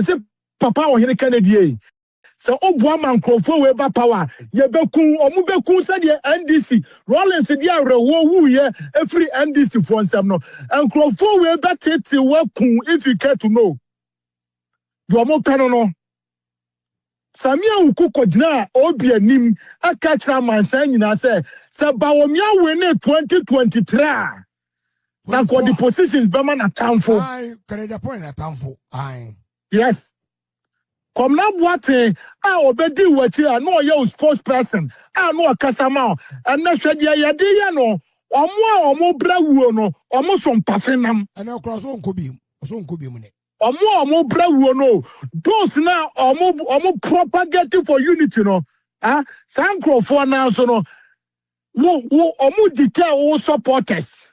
me say papa o hene Kennedy so oboa mankrofo we ba power ye beku omu beku said ye NDC Rollins dey arewo wu ye every NDC for nsem no enkrofo we betete we kun if you care to know do omo pano no Sammy Ukoko jina obi anim aka kira mansan nyina say Bawumia win 2023 na ko the positions be man atamfo Kennedy Agyapong atamfo yes come na boate obedi wati no ye spokesperson no kasama and na hwede ye de ye no omo brawuo no omo som pafenam and cross on kobi mu ne omo brawuo no those na omo propagating for unity no sankrofo na so no wo omo detail supporters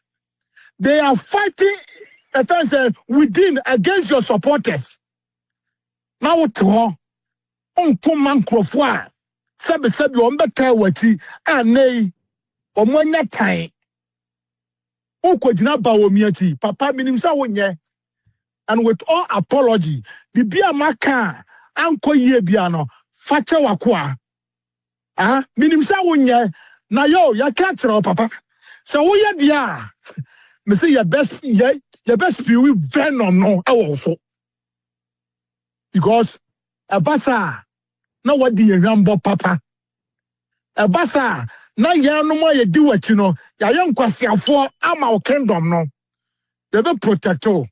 they are fighting within against your supporters. Now to on command crofwa sabe on better wati nay omwanya time o kwagina Bawumia ti papa minim sa wonye and with all apology bibia maka anko yie bia no fache wakoa minim sa wonye na yo ya katra papa so wo ye dia me say your best view venom no also because a basa na wadi rambo papa a basa na ya no mo ye di wachi no ya ye nkwasiafo ama o kingdom no they be protector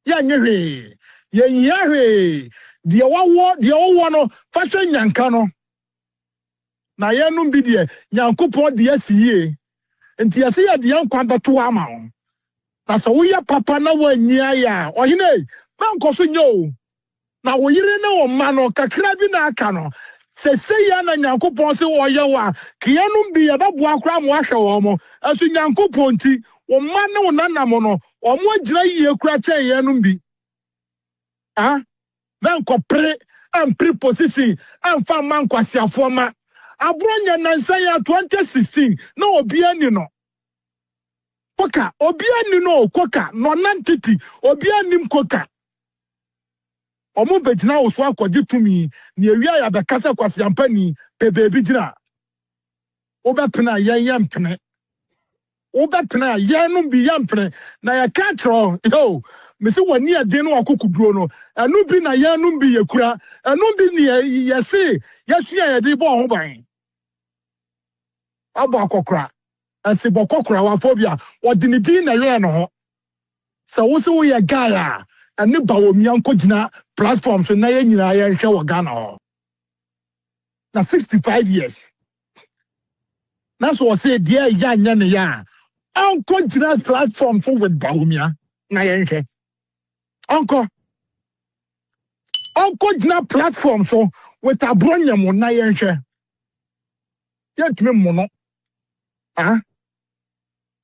ya nyehwe ye nyahwe de wo no fashion nyanka no na ye no bi de nyankopon de asiye enti ase ya de yankwa beto ama o na so wo ya papa na wanyia ya ohine mankoso nyo na wo yire na wo ma no kakra bi na aka no se ya na nyankopon se wo ye wa kianum bi ya babu akra mo ahwe wo mo asu nyankopon ti wo ma na wo nanam no o mo agira yie kura chen ye num bi na ko pre am pre position am fa man kwasiafo ma abronya nansa ya 2016 na obi ani no koka obi ani no koka no nantiti obi anim koka omo begina wo so akodi tumi ni ewia ya be kasa kwase ampani pe bebi gina wo be pena yan pene wo be pena yanum bi yan pene na ya katro yo me se wani ade no akokuduro no anu bi na yanum bi yakura anu bi ni yesi yasua ya de bo ho ban abo akokra asi bo kokra wa phobia odini din na ye no ho so wo se wo ye guy and Bawumia nkogina platforms na ye nyina ye hwe wo Ghana ho na 65 years na so say dia ya nya ne ya nkogina platform for with Bawumia na ye hwe nkogina platform so with abronya mo na ye hwe ye tumi mo no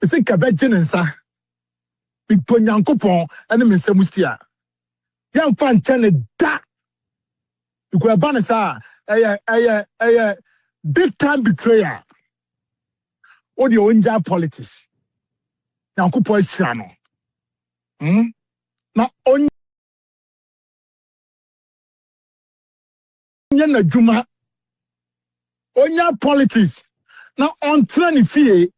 ese kabeje nsa Biponyankopon ene mensemustia ya mfa nchane da ikwa bana sa big time betrayer odi onja politics Nyankopon sia no na onye na juma onya politics na on train fie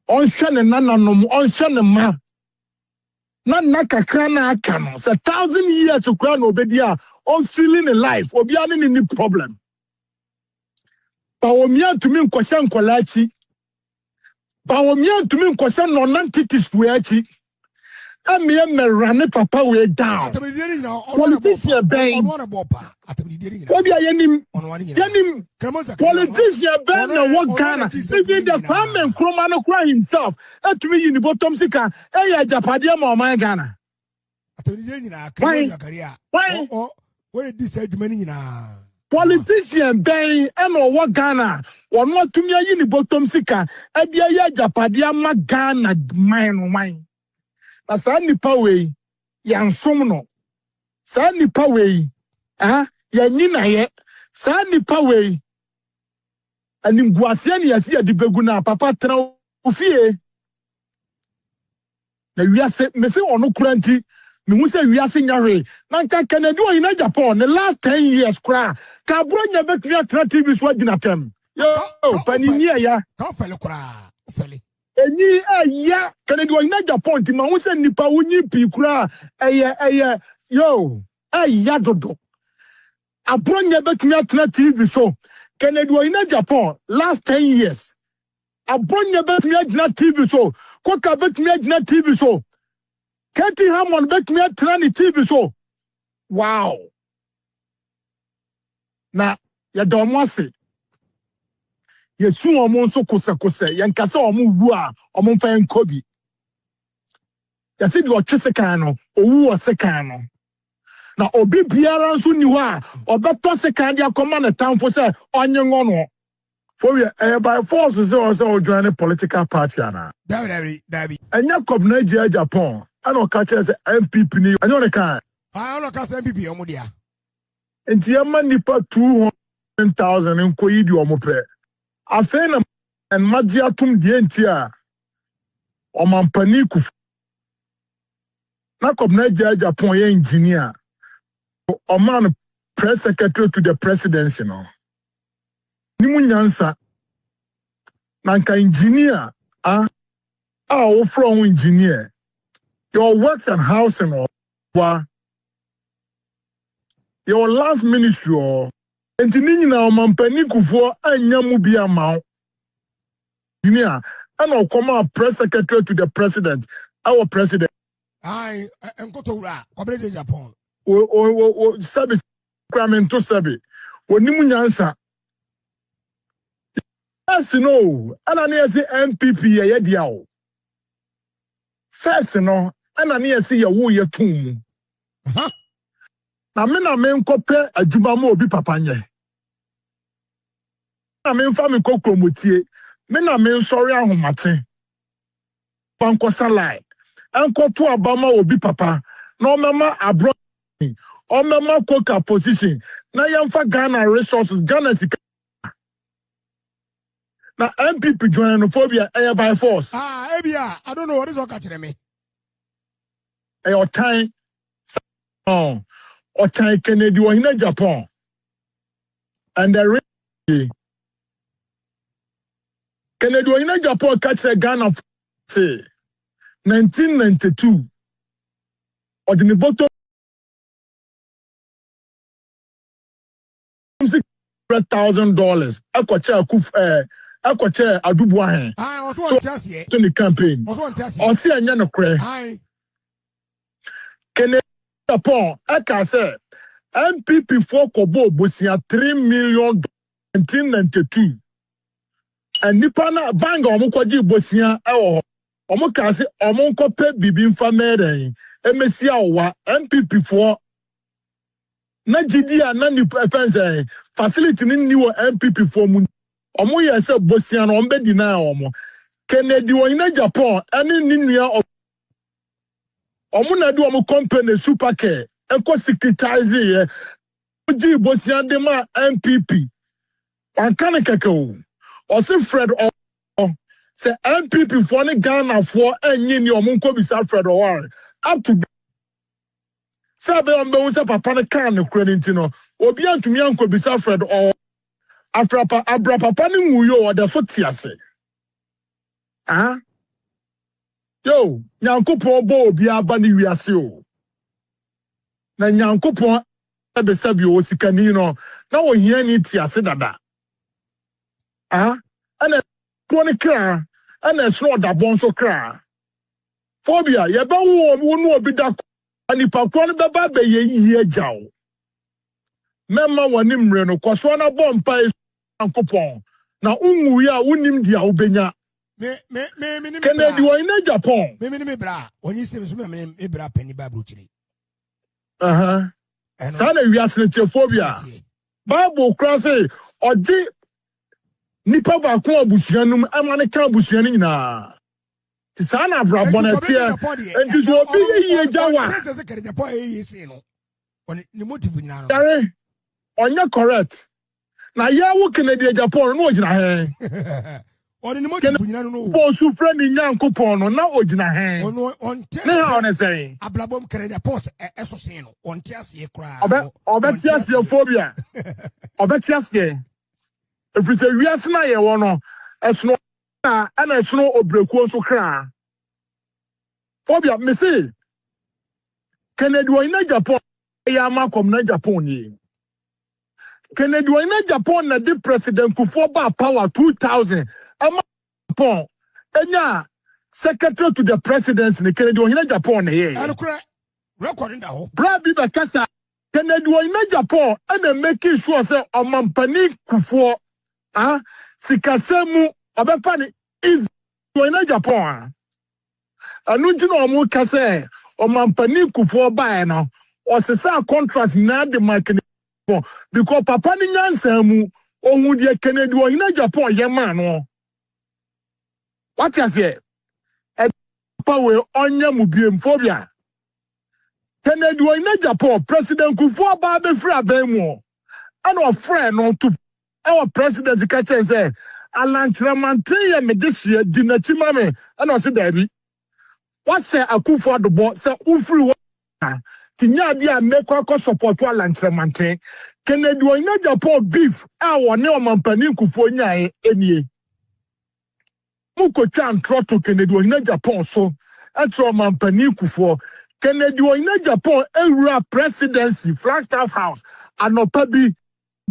on hwe ne nananom on hwe ne ma na kakra na aka no 1,000 years to crown obedi a on feeling in life obi ani ni problem Bawumia to me nkwose nkwalachi Bawumia to me nkwose no nonentities we achi ame merane papa we down politician ben obi ayenim politician ben na wo Ghana even the farmer Nkrumah no cry himself to me in bottom sika Agyapade ma o man Ghana why this adwumani nyina politician ben no wo Ghana ono to me ayi ni bottom sika e dia Agyapade ma Ghana man Asa nipa we yansom no sa nipa we ya nyina ye sa nipa we animguase ne yasi adibegu na papa tra ofie na wiase me se ono kuranti Me who say we are seeing Yare. Nanka Kennedy Agyapong the last 10 years cry. Kabronya betria TV swagin at them. Yo, Paninia ya. Can't fell cry. Felly. Eni ya Kennedy Agyapong ti ma who say nipa wunyi pi kura yo ya dodo. Abronya betria TV so Kennedy Agyapong last 10 years. Abronya betria TV so Koka betria TV so Hammond betria TV so wow. Na ya domwase yesu omo nso kose yankasa omo wu a omo mfa enkobi ya se di otwese kan no owu osekan no na obi biara nso ni ho a obeto sekan dia koma na tamfo se onye ngono for we by force se o join a political party ana Dabi enya Kwabena Agyapong ana o ka chere se MPP ni anyo ne kan no ka se MPP omo dia enti yama nipa 200,000 nkoyi di omo pe afena en magiatum die enti a omampani kufu na Kwabena Agyapong ye engineer o man press secretary to the presidency no ni munyansa nanka engineer o from engineer your works and housing or your last ministry or enti ni na omampani kufu anya mu bia ma engineer and o come press secretary to the president our president ai enkoto wura Kwabena Agyapong o sabe kwamento sabe onimu nyansa no ana na yesi MPP ye dia o first no ana na yesi ye wo ye tum na me nkope adwuma ma obi papa nye na me mfa me kokromotie me na me nsori ahomate banko salai enkoto abama obi papa na o mama abro o mama koka position na yamfa Ghana resources Ghana sika na MPP join phobia by force ebia I don't know what is otchere me your time or time Kennedy Agyapong and the Kennedy Agyapong catch a Ghana say 1992 or the bottom $100,000 Akufo Addo so the campaign or see anya no kre Kennedy Agyapong aka say MPP for kobo bosia $3 million 1992 and nipa na banga omo kwaji bosia ewo omo ka say omo nkope bibi mfa meren emesi awa MPP for na gidi na nipa pense facility ni wo MPP for mu omo ye se bosia no ombe dina omo Kennedy Agyapong ani ni nua omo na do omo company supercare eko secretize ye oji bosia de ma MPP ankane keke o se Fred o se MPP for ni Ghana for enyi ni omo nko bisa Fred o war up to sabe ombe wo se papa ne kan ne kura ni ntino obi antumi anko bisa Fred o abra papa ni nwuyo o da so tiase yo nyankopon bo obi aba ni wiase o na nyankopon ebe sabi o sikani no na wo hia ni tiase dada ana poni kra ana sno da bon so kra phobia ye ba wo no obi da ani pa kro no beba be ye yi agyaw mema woni mre no koso na bompa nyankopon na unwu ya unim dia obenya me Kennedy Agyapong me bra onyi se so me bra pani bible chiri sana wiase phobia bible cross oji nipa ba ko abusuanum amane ka abusuan nyina ti sana bra bonetia enti so obi ye jawa se Kennedy Agyapong yesi no ni motive nyina no dare onya correct na ya wo Kennedy Agyapong no ogina he Or the motive no. Posu friend in Yankupon, no Ojina hand. On say. Ablabom Kennedy Post Esosino, on Tiasia cry. Or Betiasia phobia. Or Betiasia. If it's a Yasna, one, as no, and as no Obreko so cry. Phobia, Missy. Kennedy Agyapong, Yamakom Agyapong. Kennedy Agyapong na the president Akufo power 2000. Agyapong, enya secretary to the presidency ni Kennedy Agyapong here. Recording that ho. Brabi Bakasa Kennedy Agyapong and making sure say omampani Akufo sikasemu obefani is Agyapong. Anu jino omu kase omampani Akufo ba no o se sa contrast na the market because papa ni nyansa mu ohun de Kennedy Agyapong yema no. What you say? Power onya mu biem phobia. Kennedy Agyapong president Akufo ba be free abemu. And our friend no to our president ka say Alan Kyeremanteng ye me this year dinachima me and I say baby. What say Akufo Addo say ufri Tinya dia make kwa support to Alan Kyeremanteng. Kennedy Agyapong beef ne omampani Akufo nya enie. Muko chan Tróuble Kennedy Agyapong so etro omampani Akufo. Kennedy Agyapong ewura presidency Flagstaff House anopa bi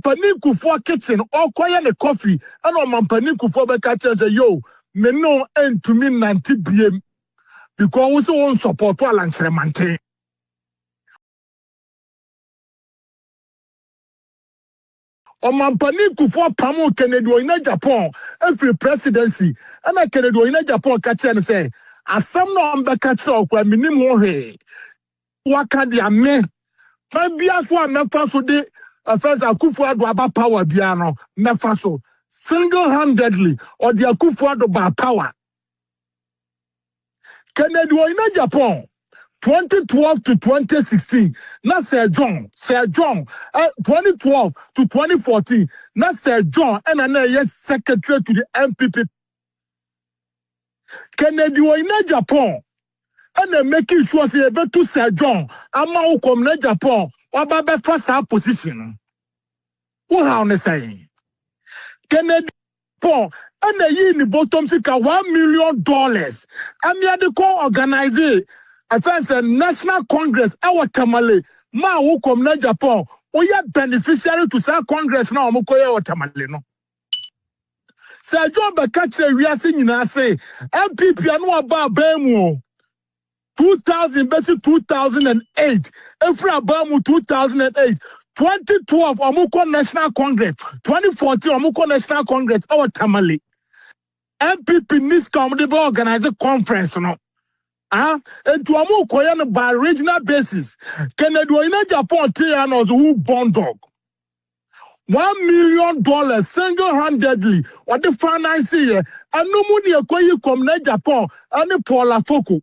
pani Akufo kitchen okoye ne coffee and omampani Akufo be ka say yo me no entumi 90 biem because we so on support to Alan Kyeremanteng. Omampani Akufo pamu Kennedy Agyapong every presidency and Kennedy Agyapong catch say asam no amba catch okwa minim ho he waka dia me fa bia so amefa so de first Akufo Addo aba power bia no mefa so single-handedly or the Akufo Addo ba power. Kennedy Agyapong 2012 to 2016, not Sir John, 2012 to 2014, not Sir John, and another secretary to the MPP. Kennedy Agyapong, and then making sure say able to Sir John, Ama Kwabena Agyapong, or Baba first position. What how they saying? Kennedy Agyapong, and the year in the bottom $1 million. And me the co-organizer. I think the National Congress, our Tamale, ma who Kwabena Agyapong, we are beneficiary to South Congress now, Mukoya or Tamale. No. Sir John Bakatre, we are saying, I say, MPP, I know about Bemu 2000, 2008, every Abamu 2008, 2012, Amuko National Congress, 2014, Amuko National Congress, our Tamale. MPP needs to organize a conference, no. And to amu koyan by regional basis. Kennedy Agyapong Tianos who born dog. $1 million single-handedly or the financing year and no money acquire Kwabena Agyapong and the Paula Foko.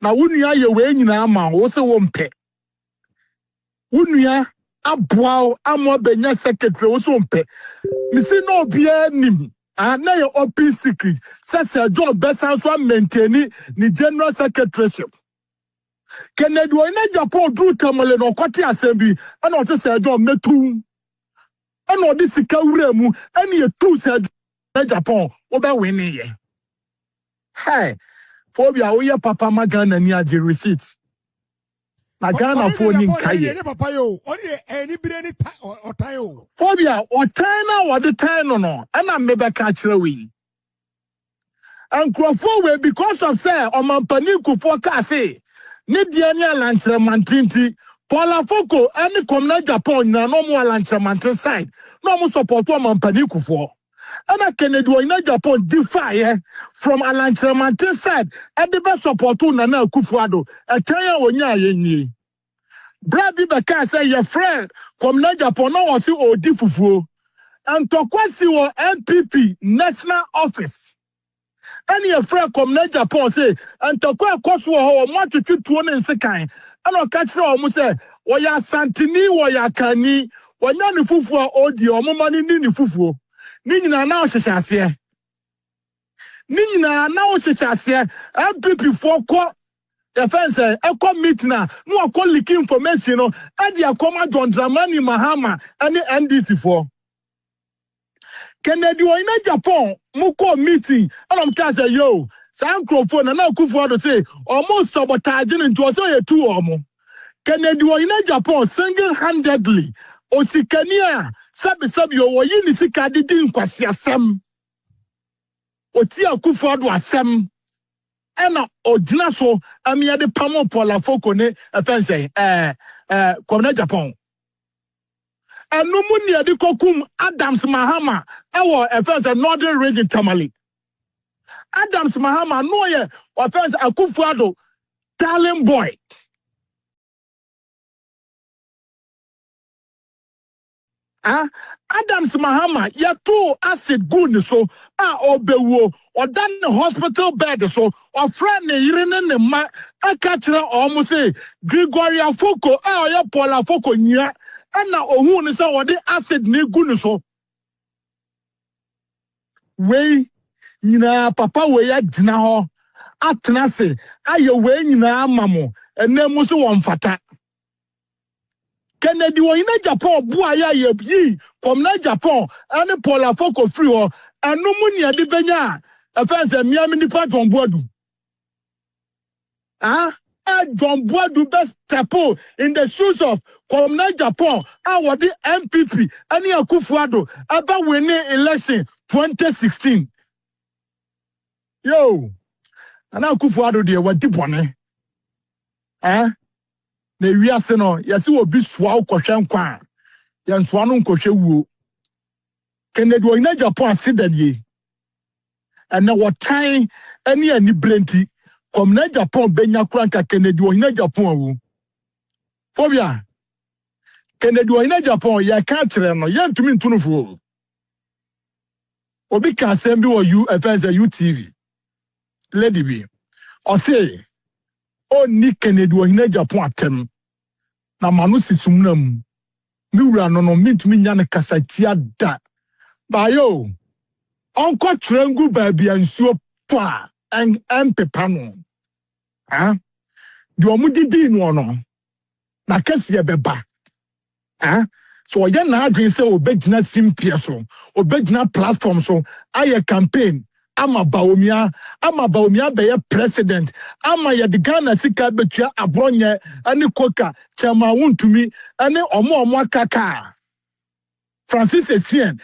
Now when you are your way in a man, also won't pay. When you are a bow, I'm more than your secretary, also won't pay. Missy no be any. And now your open secret. Says a job best answer maintaining the general secretaryship. Kennedy Agyapong do Tamale no Kwati Assembly and also said John Net2. And all this Kauremu and you two said Agyapong over winning ye. Hey, phobia we papa magana near the receipt. Magana for you Kaye. Phobia or China or the time no, and I'm maybe catch away. And Crawford because of say omampani Akufo Kase. Ni dianya Alan Kyeremanteng Paula Foko and Kwabena Agyapong na no more Alan Kyeremanteng side. No more support to omampani Akufo. And Kennedy Agyapong defy from Alan Kyeremanteng side and the best support to Nana Akufo Addo. A tanya wonya yenyi. Brabi Baka say your friend Kwabena Agyapong no was odi fufuo. And to kwesi wo MPP national office. And your friend Kwabena Agyapong say and to kwesi wo mo tutu ne nsekan. And o catch o say wo ya santini wo ya kani wo nya ni fufuo odi o mo mani ni fufuo. Nina now shashe. Nina now shashe. MPP for co the fence a meet now. No call leak information no and the command on Dramani Mahama and the NDC for Kennedy Agyapong muko meeting and I'm telling yo Sam Crawford and Akufo Addo say almost sabotaging into us a two or more. Kennedy Agyapong single-handedly Osikania sabi yo yini sika didi nkwasi asem oti Akufo Addo asem ena odina so amia de pamo pola foko ne fense Kwabena Agyapong enu mu ne de kokum Adams Mahama ewo fense Northern Region Tamale Adams Mahama no ye offense Akufo Addo darling boy Adams Mahama yato acid good so obewo or dan hospital bed so or friend yirene ne ma akachira almost say Gregoria Foko ya Paula Foko nya na ohun ni say ode acid ne good so we nyina papa we ya gina ho atena se aye we nyina amamo enemu so wonfata Kennedy Agyapong buaya ye Kwabena Agyapong any Paula Foko free or and no money at the benya offense Miami Department on board. John Boadu best tapo in the shoes of Kwabena Agyapong what the MPP any Akufo Addo about winning election 2016. Yo, and Akufo Addo there what deep one na wiase no yase obi soa ukwohwe nkwa ya nsoa no nkwohwe wuo Kennedy Agyapong accident ye na wotan ani brenti Kwabena Agyapong benya kranka Kennedy Agyapong awu fobia Kennedy Agyapong ya ka kire no ya ntumi ntunufo obi ka asem bi wo UTV lady bi o say o ni Kennedy Agyapong atem na manu sisumnam mi wura no mintumi nya ne kasatia da ba yo onko trengu ba bia nsuo pa en pepa no di omudidi no na kase beba so ye na adwen se obegina simpie so obegina platform so aye campaign ama Bawumia be president ama ya de Ghana sika betua abronye ani koka chama wuntumi ani omo akaka Francis Essien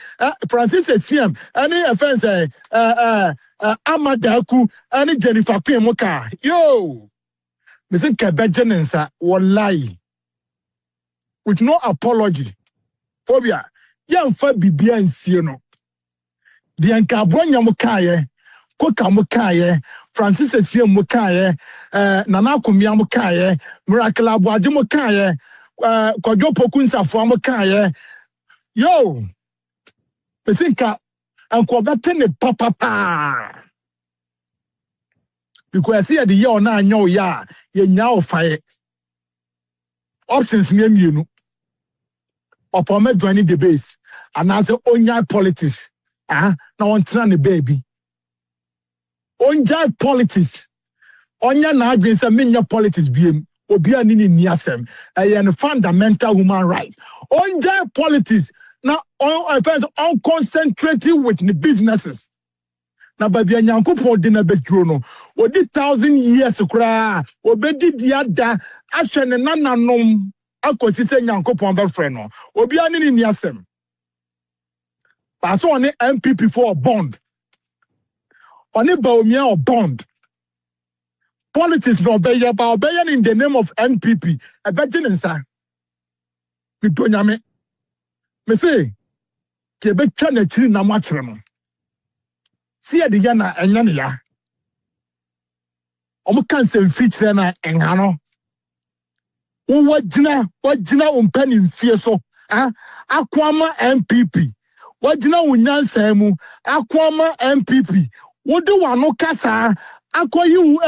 ani offense ama darko ani Jennifer Pemoka yo mesin ka bejenensa wallahi with no apology phobia yamfa bibia nsie no the Abronya Mukaye, Koka Mukaye, Francis Essien Mukaye, Nana Kumia Mukaye, Miracle Abwadi Mukaye, Kojo Pokunsa for Mukaye. Yo, I think I'm Kwabena papa. Because I see the year na nyo ya, ye nyao fire. Options name you know. Upon me joining the base, and as a onya politics. Now on trying baby. Onja politics. Onya na adwen say menya politics biem. Obi anini ni asem. A fundamental human right. Onja politics. Now on concentrating with the businesses. Now baby Nyankopon di na bedro no. Odi 1,000 years kra. Obedi diada ahwe ne nananom akoti se Nyankopon be frɛ no. Obi anini ni asem. Pass on the MPP for a bond. On the Bawumia or bond. Politics no be about obeying in the name of MPP. A better sir. We don't yame. Me say, Quebec chane chiri na matremo. See the yana enyane ya. Omo cancel feature na engano. Wajina umpeni mfie so. Akwama MPP. Wajina unyansa mu akwama MPP wode wano kasa akoyi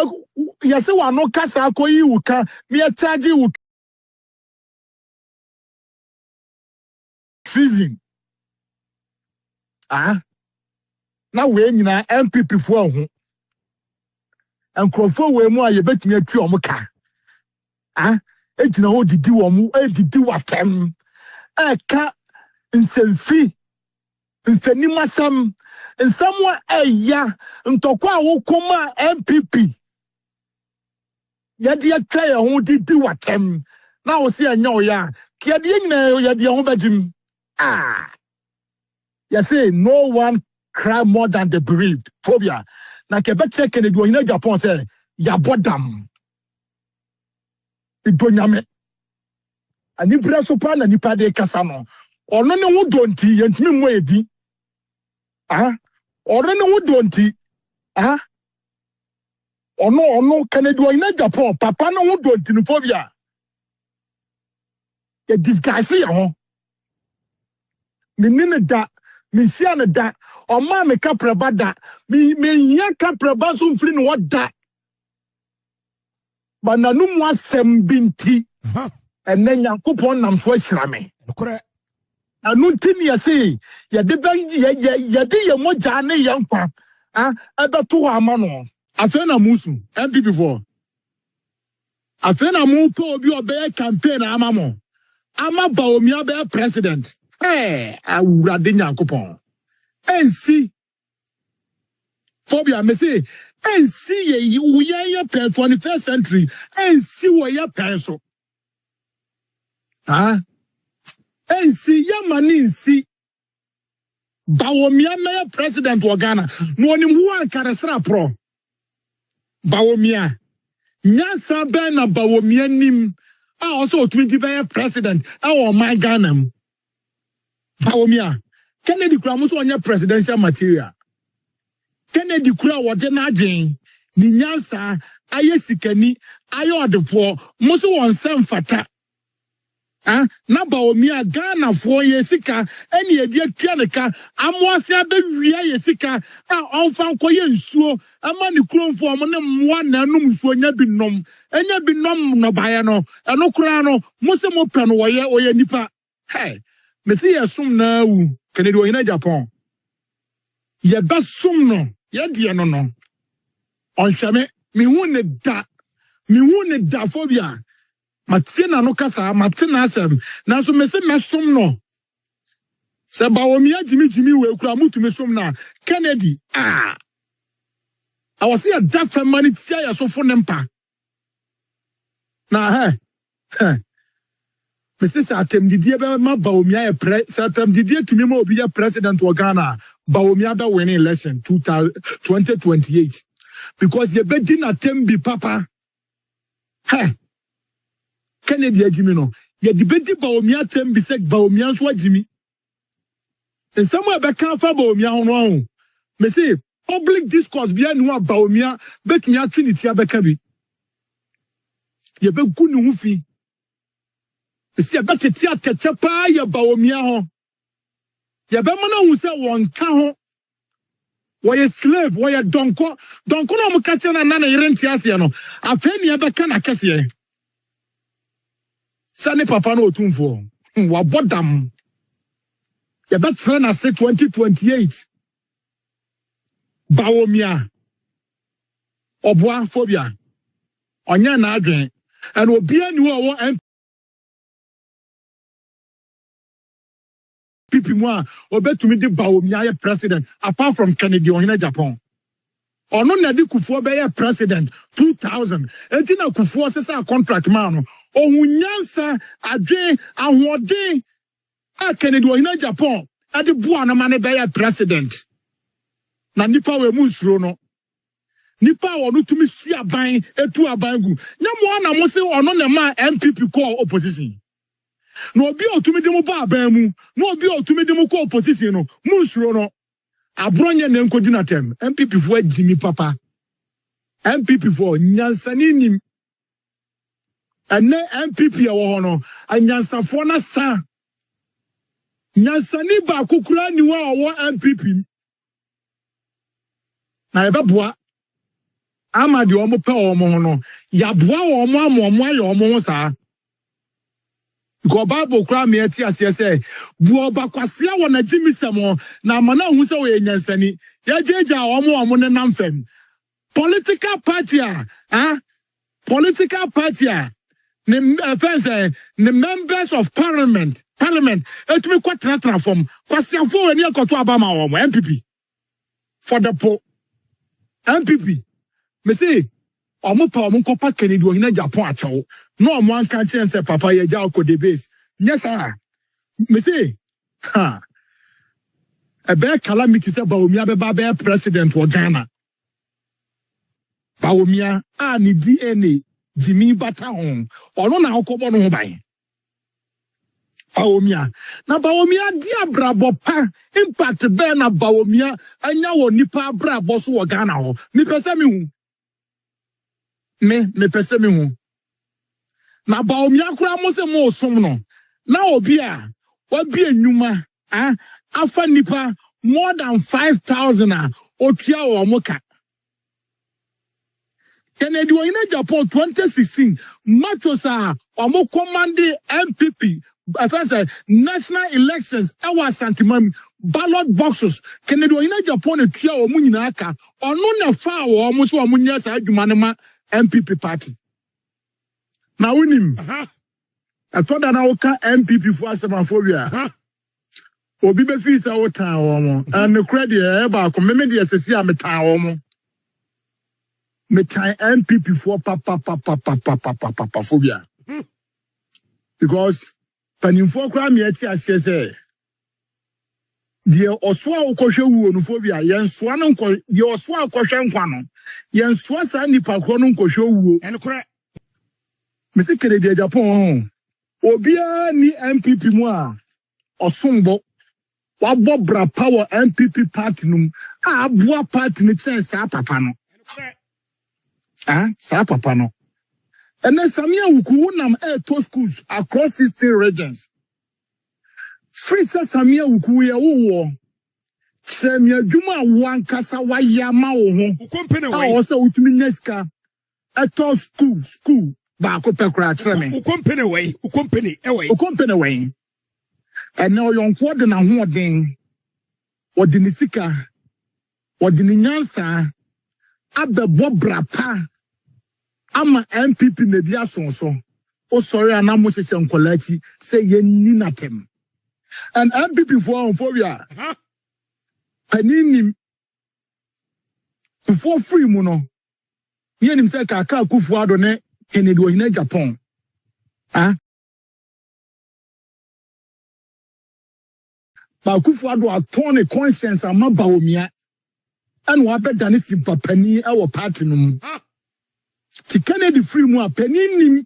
yase wano kasa akoyi uka me charge u freezing na we nyina MPP fo ho enkrofo we mu a ye betumi atwi omuka ejina ho didi wo mu edidi watem eka nsemfi nsenimasam nsamwa eya ntokwa wo koma MPP yadi atwa ho didi watem na wo se anya wo ya kiade nyina yadi ho bajim you say no one cry more than the bereaved phobia na kebeche Kennedy Agyapong say ya bodam idonyame ani breso pa na nipa de kasa no ono ne wo donti yentimi mo edi ono ne wo donti ono Kennedy Agyapong papa no wo donti no phobia ye disguise ya ho minne da misia ne da Oma me kapraba da me hia kapraba so mfiri no da bananu mu asem binti enne Nyankopon nam so ahira me nokore anu ntimi yase ye de ye moja ne ye nkwa abeto ama no afa na musu MPP for afa na mu ko obi obe campaign ama mo ama Bawumia be president awurade Nyankopon NC phobia me say NC ye uye pen 21st century NC wo ye pen so NC ya mani NC Bawumia me president wa Ghana no oni mu ankaresra pro Bawumia nyasa ben na Bawumia nim also 20 be president our my Ghana Bawumia Kennedy kura muso onye presidential material. Kennedy kura wode na adwen ni nyansa aye sikani aye odefo muso wonsem fata. Na Bawumia Ghana fo ye sika eni edi atua ne ka amoase abewia ye sika onfa nkoye nsuo ama ni kromfo mo ne mwa na anum nsuo nya binom enya binom no baye no eno kura no muso mo pe no oye nipa mesi yesum na wu Kennedy Agyapong ye basum no ye die no no onhweme me hu ne da phobia matie na no kasa matie na asem na so mesi mesum no se Bawumia jimi we kura mutumi sum na Kennedy I was here that family tia ya so fo nempa na Mr. Satem Didier ma Bawumia Satem Didier to me mo be president of Ghana. Bawumia da winning election 2028. Because ye be din atembi papa. Kennedy Agyapong ye debate Bawumia tembi sek Bawumia so Jimmy. And somewhere be kan fa Bawumia ho. Me say public discourse bia no Bawumia bet me trinity abeka bi. Ye be gu no fi. Si ya bete tia techepa ya Bawumia ho. Ya be mana hu se won ka ho. Wo ye slave, wo ye donko. Donko no mo ka che na na yere ntiase no. Afeni ya be ka na kese. Sane papa no otumfo. Wa bodam. Ya be train na say 2028. Bawumia. Obwa phobia. Onya na adwen. And obi ani wo people more obetumi de Bawumia president apart from Kennedy Agyapong. Ono na di Akufo be president 2000. Enti na Akufo sesa contract man ohunyansa adwen ahode Kennedy Agyapong ade bua na mane be president. Na nipa we musuro no. Nipa wonu tumi si aban etu abangu. Nyamo na mo se ono na ma MPP call opposition. No obi otumi de mo ba abamu no obi otumi de mo ko opposition no munsuro no abronye na nkodu na tem MPP fo agimi papa MPP fo nyansani nim ene MPP ya wo ho no anyansafo na sa nyansani ba kokura ni wa wo MPP na ebeboa amadi omo pe omo no ya boa omo amomo ayo omo sa Go Bible cry me at say, Buoba Kwasia wana Jimmy Samo, na mana who's away in Yansani, Yaja or more namfem. Political party, political party, the members of parliament, it me quite from Kwasia for any Akoto Abama or MPP. For the po MPP, me say, Omupa Omunkopa Kennedy Agyapong no one can change Papa Agyarko the base. Yes, sir. Me say, a bad calamity say Bawumia be president for Ghana. Bawumia ni DNA Jimmy Bataon or no Okobo no by. Bawumia na Bawumia dia brabo pa impact be na Bawumia anya wo nipa brabo so wo Ghana ho. Me pese me pese me hu. Na Bawumia kura mo se mo som no. Na obi a wabi enuma afa nipa more than 5,000 otua wo moka. Kennedy Agyapong 2016 Matosa omo commande MPP national elections Asante ballot boxes Kennedy Agyapong etua wo nyina aka ono na fa wo mo so wo nya sa adwuma ne ma MPP party. Na winim. Atoda na woka MPP for asemaforia. Obi be fi sa wotan wo mo. And credit e ba ko me de asesi a metan wo mo. Metan MPP for papa phobia. Because panimfo kwa me ati asese. Die oswa okwohwe wu no phobia yensoa no nko die oswa akwohwe nkwa no yensoa sa nipa kro no nkohwe wu enkore Mr. Kennedy Agyapong obia ni MPP mu a osumbo wabo bra power MPP party num aboa party ni chen sa papa no sa papa no ene Sammy wuku nam to schools across 16 regions. Free Sammy wuku ye wo Semia Juma wankasa wayama wo ho company way also utumi neska eto school ba ko pekra treme company way company way and now yonko de na ho den odini sika odini nyansa abebo brapa ama MPP na bia sonso o sorry anamo chese nkolachi say ye ni natem and MPP for phobia Paninim before free muno. Yenim say kaka Akufo Addo ne Kennedy Agyapong. Ba Akufo Addo atone conscience ama Bawumia. And wa be dane simpa pani e wo party no. Ti Kennedy free mu a paninim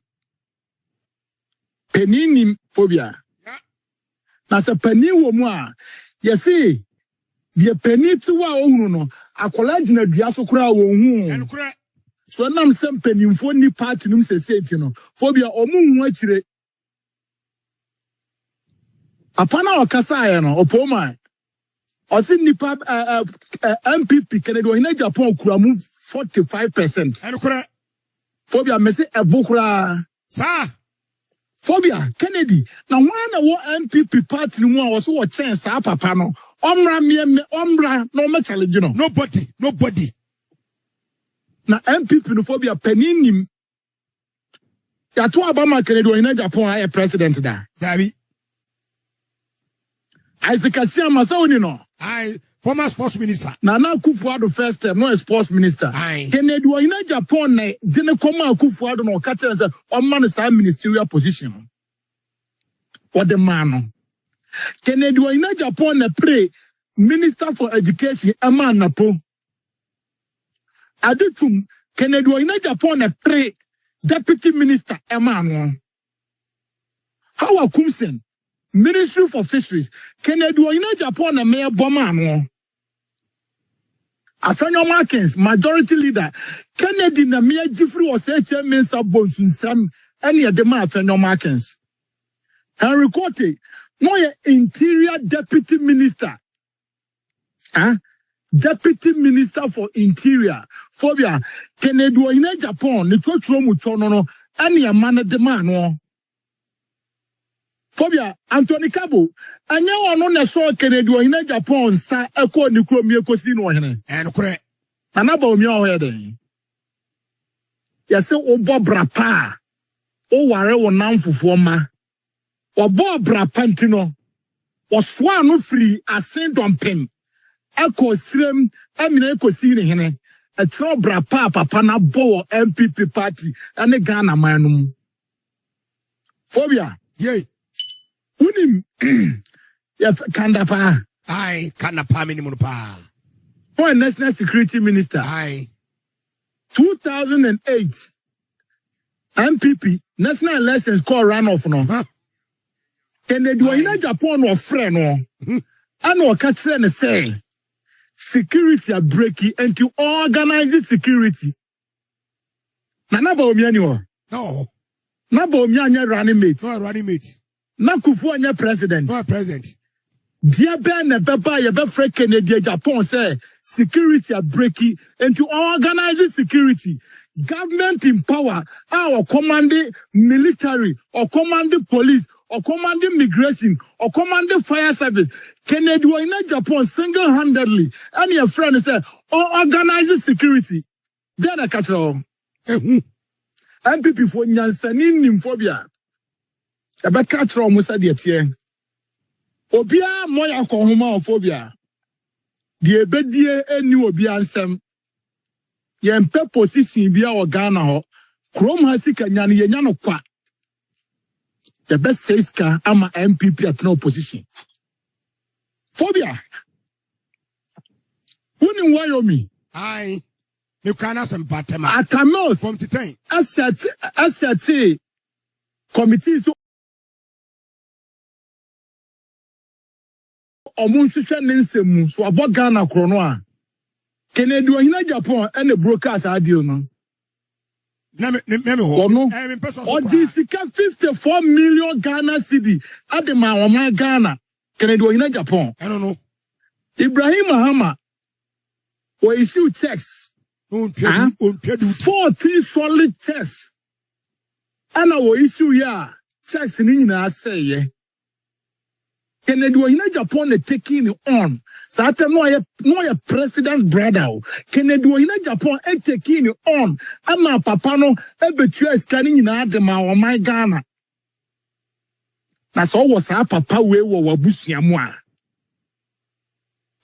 phobia. Na se pani wo mu a yesi the penny to wa ohunu no akola gina dua so kura wo hu so nam sem penimfo ni party num sesenti no phobia omu hu akire apana okasa ye no opoma osi nipa MPP Kennedy Agyapong kura mu 45% phobia mesi ebukura sa phobia Kennedy na wana wo MPP party mu a wo so wo chance papa no omra no me challenge no nobody na MPP no phobia paninim ya to abama Kennedy Agyapong ay president da gabby Isaac Asiama sawni no former sports minister na Akufo Addo first term no sports minister Kennedy Agyapong na dine koma Akufo Addo no ka tell say o man sa ministerial position what the man Kennedy Agyapong na pray Minister for Education Aman NAPO. Adutum Kennedy Agyapong na pray Deputy Minister Aman. How Akumsen Ministry for Fisheries Kennedy Agyapong na Mayor Boman. Asanyo Markins Majority Leader Kennedy na Mayor Gyamfi was chairman Sabonsun Sam any adema Asanyo Markins. Henry Kote no Interior Deputy Minister. Deputy Minister for Interior. Phobia Kennedy Agyapong ni Tróuble no any man de man no. Phobia, Anthony Cabo, and you are not so Kennedy Agyapong, sa echo Nikromia Cosino, and correct. And about me already. Yes, oh, Bob Brapa, oh, ware or nan for former, or Bob Brapantino, or Swan free as Saint on pen, echo Slim, Emine Cosine, a Tróuble Papa, na Bo MPP party, and a Ghana manum. Phobia, Yay. Unim, yes, Kandapa. I can't pa minimum pa. For National Security Minister. I 2008 MPP National Elections call runoff no. Kennedy Agyapong no friend no. And catch them say security are breaking and to organize security. Na Bawumia ni o. No. Na Bawumia anya running mate. No running mate. Na Akufo anya president. No president. Dear Ben and Baba, you be freak Kennedy Agyapong say security are breaking and to organize security. Government in power, or commanding military, or commanding police, or commanding migration, or commanding fire service. Kennedy Agyapong single-handedly, and your friend say, organizing security. Then I catch all. MPP for Nyansanin Nimphobia. About catch all Musa Dietier. Obia moya kohoma phobia. Die bedie eni obi ansem. Yempe position bia o Ghana ho. Krom ha sika nya ne yenya no kwa. The best says ka ama MPP at no position. Phobia. Woni Wyoming. I you can ask some patema. Atamos From the time. asate committees Omunhwehwe ne nsemu so abo Ghana krono a Kennedy Agyapong and the brokers are deal no Na me Oji sika 54 million Ghana cedi adema oman Ghana Kennedy Agyapong I don't know. Ibrahim Mahama we issue checks 14 solid checks and we issue ya checks ni nyina say ye Kennedy Agyapong taking on. So after no president's brother. Kennedy Agyapong taking on. Ama papa no ebetua scanning in adema o my Ghana. Na so was our papa we wo wabusuamu a.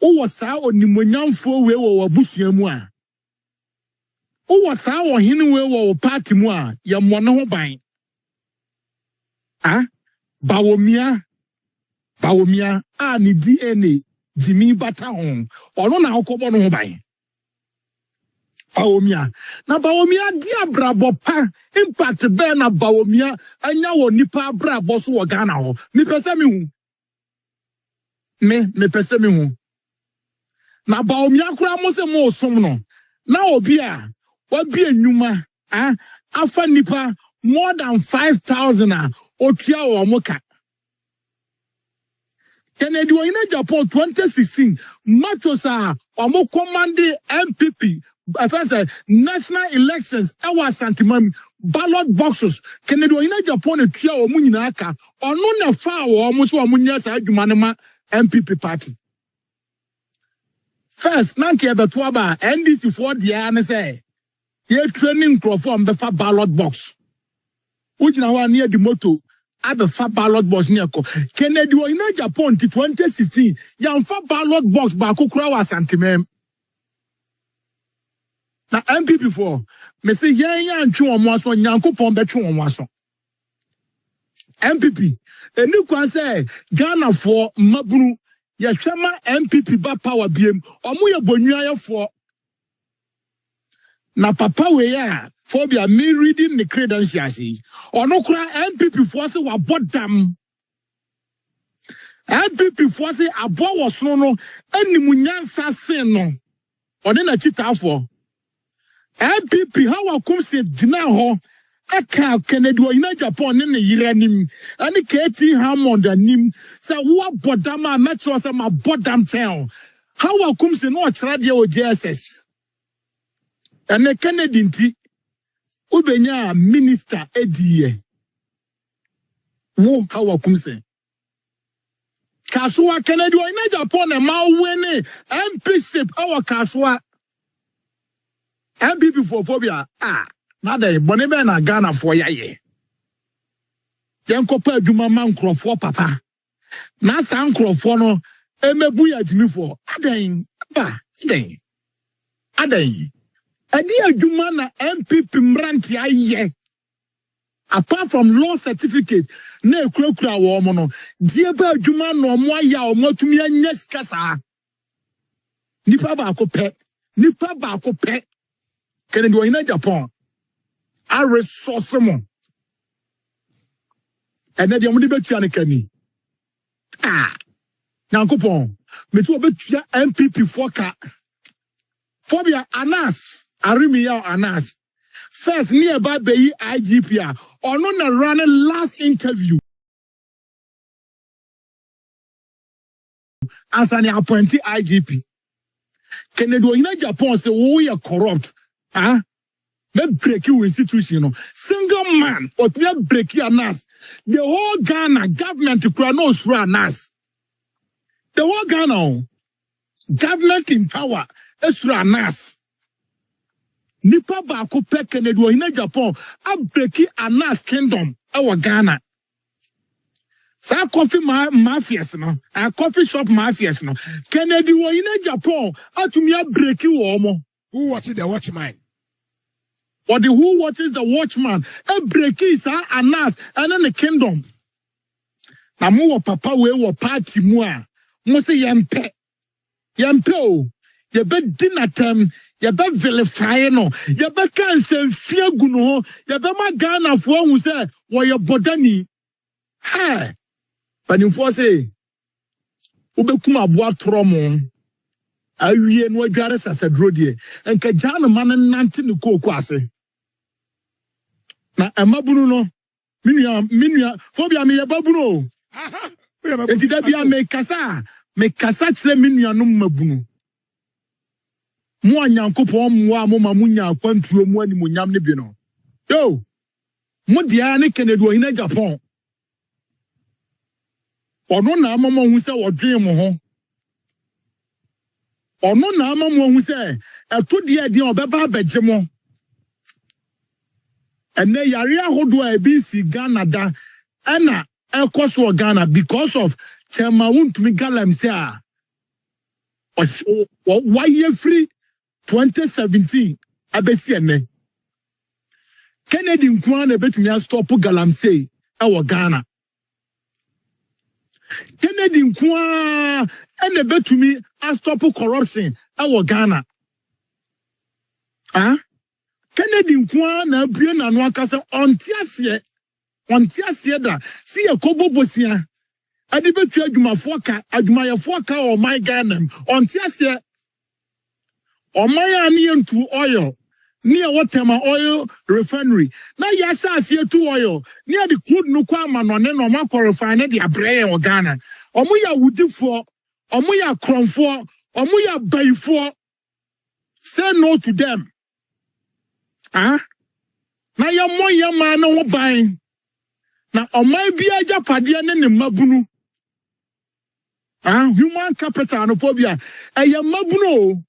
O was our onimonyamfo we wo wabusuamu a. O was our ohene we wo party mu a ye mmone ho ban. Ah? Bawumia ni DNA Jimmy bata hon ono na okobo no ho ban Bawumia na Bawumia dia brabo pa impact be na Bawumia anya wo nipa brabo so wo Ghana ho me pese me hu na Bawumia kura mo se mo som no na obi a wa bi enuma afa nipa more than 5,000 a otua wo moka Kennedy Agyapong 2016 Matosa omo commanding MPP national elections Asante ballot boxes Kennedy Agyapong etua omo nyina aka ono na fa omo so omo nya sa adwuma ne ma MPP party first nanke ebeto aba NDC for dia ne say ye training crofom be fa ballot box ujina wa near the moto abefa ballot box near ko Kennedy Agyapong 2016 yamfa ballot box ba kokura wa Asante na MPP for me say yan ntwe omo aso nyankopon betwe omo aso MPP eni kwa say Ghana for mabunu ye hwema MPP ba power biem omo ye bonwuaye for na papa we ya phobia me reading the credentials ono kura MPP for say wa bodam MPP for say abo was no animunyansa sen no ode na chita for MPP how come say dina ho aka Kennedy Agyapong ne yiranim ani KT Hammond anim say wo bodam a metro say ma bodam town how come say no otchere de o JSS ene Kennedy nti ubenya minister ediye wo hawa kumse kaswa Kennedy Agyapong e ma wene MPship our kaswa MPP for phobia na dey bone be na Ghana for yaye yenkopa adwuma man krofo papa na san krofo no emebu ya jimi for aden adi adwuma na MPP mranti aye apart from law certificate na ekura wo mo no die ba adwuma no mo aya o matumi anya sika saa nipa ba ko pe Kennedy Agyapong a resource mo ene de mo de betua ne kani Nyankopon metu obetua MPP foka Phobia Anas Aremeyaw Anas first nearby Bayi IGP or no running last interview as an appointee IGP Kennedy Agyapong say we are corrupt me break you institution single man or me break you Anas the whole Ghana government to cross through Anas the whole Ghana government in power is through Anas nipa ba ko pe Kennedy Agyapong a break Anas kingdom our Ghana sa coffee mafias no a coffee shop mafias no Kennedy Agyapong atumi a break you omo who watches the watchman or the who watches the watchman a break is Anas and then the kingdom na mo papa we wo party mu a mo se yempe o ye be dinner time ye be vilify no ye be kan se fie gu no ye be ma Ghana fo hu se wo ye bodani panimfo se wo be kuma aboa tromo awie no adware sasadro de enka Ghana man nante ne koku ase na amabunu no minua Phobia me ye babunu enti da bia me kasa kire minua no mabunu mo Nyankopon mo mo ma munya kwantuo mo ani munyam ne bi no yo mo dia ne Kennedy Agyapong ono na amamo hu se wodwen mo ho ono na amamo hu se eto dia obeba abegye mo ene yare ahodo a bi si Ghana da ana ekoso Ghana because of tema wuntumi galamsey why you free 2017 abesi ene Kennedy nkwana betumi stop galamsey e Ghana Kennedy nkwa ene betumi stop corruption e Ghana Kennedy nkwa na abue na no akasa ontiase da si yakobobosia ade betu adwumafo ka adwumayefo ka o my Ghana ontiase o my ani entu oil near Watema oil refinery na yasa asie tu oil near the crude no kwa ma no ne no ma refine de abreye o Ghana omo ya wudifo omo ya kromfo omo ya bayifo say no to them na ya moya ma na wo ban na omai bi Agyapade ne mabunu human capital no Phobia eye mabunu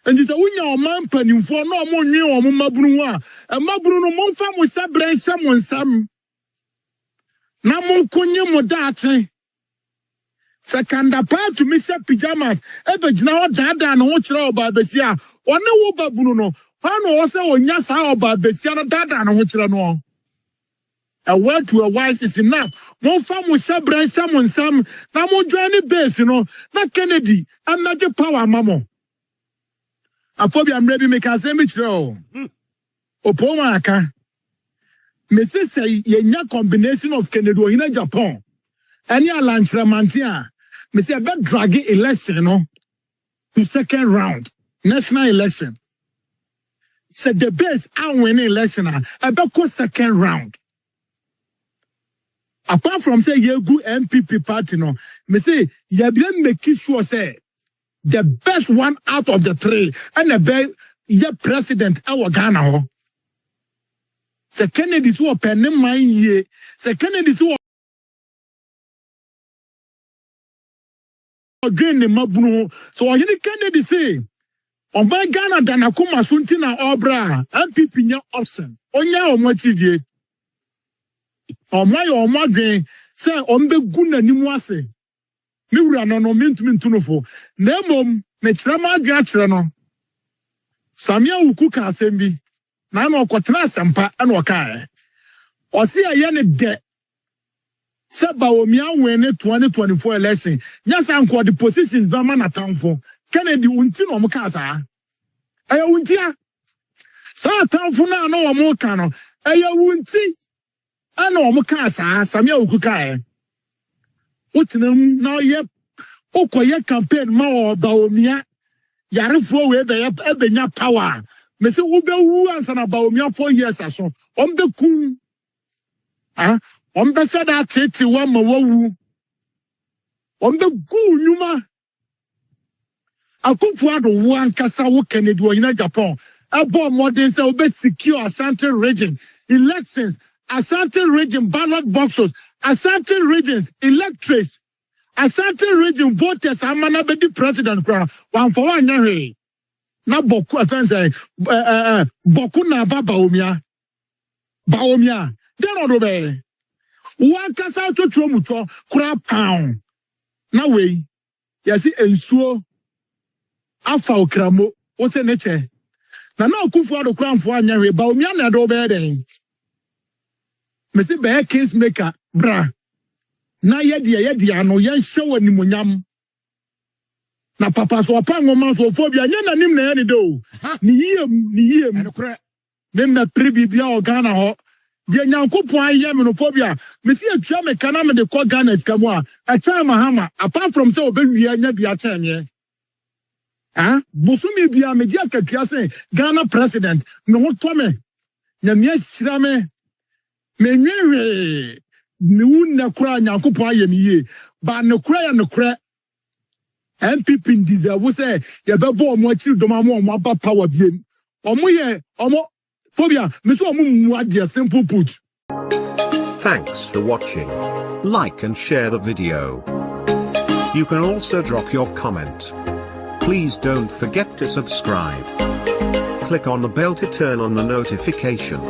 and is a wunya oman panimfo no mo nwe o mabunu a mabunu no mo mfa mo sabran samon sam na mo konye mo daate sekanda part to Mr. Pyjamas ebegina o dada na wo kire oba besia one wo babunu no pano wo se onya sa oba besia no dada na wo kire no a word to a wise is enough mo mfa mo sabran samon sam na mo join base no na Kennedy amage power mamo Phobia mrebi me ka se me kire opoma aka me say yenya combination of Kennedy Agyapong any Kyeremanteng me say be drag election no to second round national election say the best and win election be go second round apart from say ye good MPP party no me say ye be make sure say the best one out of the three and the best ye president our Ghana ho. Se Kennedy so pen my ye se Kennedy so Again, the Mabunu. So I didn't Kennedy say, on by Ghana, Danakuma Suntina Obra, and Pipinya Opson. Onya or Motivie. Or my or Madre, say, on the Guna Nimwase. Mura no mint mintunofo. Nemom, Metrama Gatrano. Samia Ukuka Sembi. Nano Quatra Sampa and Wakae. Or see a yen de. Say Bawumia win 2024 election. Yes, I'm the positions Baman at town for. Kennedy Untino Mukasa. Aya Untia. Sa town for now no more cano. Aya Unti. I know Mukasa, Samia Ukukae. Now yep, Okoye campaign more Bawumia. Yarifo we the Ebenya power. Me say ube wu answer na Bawumia 4 years aso. The kun. The said that 31 mawu. The kun nyuma. Akufo Addo wan kasa wo Kennedy Agyapong. Abo modern say obe secure Asante region elections, Asante region ballot boxes. Asante regions, electors, Asante region voters, Mahamadu Bawumia president, one for 1 year. Na boku offense, boku na Bawumia. Bawumia. Then odobe. One kasa to Tróuble, kura pound. Na way. Yasi ensuo. Afa okramo. Ose neche. Na Akufo Addo kura for 1 year. Bawumia na dobe den. Mesi be case maker. Bra. Na yedi no yen show animonyam. Na papa so apango man so phobia yen nanim na yen do. Ni yiem. Dem na prebibia o Ghana ho. De Nyankopon ayem no phobia. Mesi atua me kana me de ko Ghana skamu a cha mahama apart from say obewie anya bia cha nye. Busumi bia me dia katua say Ghana president me ho to me. Nya me asira me. Menyewe na kura Nyankopon ayemiye ba ne kura ya ne kura MPP deserve say ye bebo omo achiri doma omo aba power biem omo ye omo phobia me so omo mu ade simple put. Thanks for watching. Like and share the video. You can also drop your comment. Please don't forget to subscribe. Click on the bell to turn on the notification.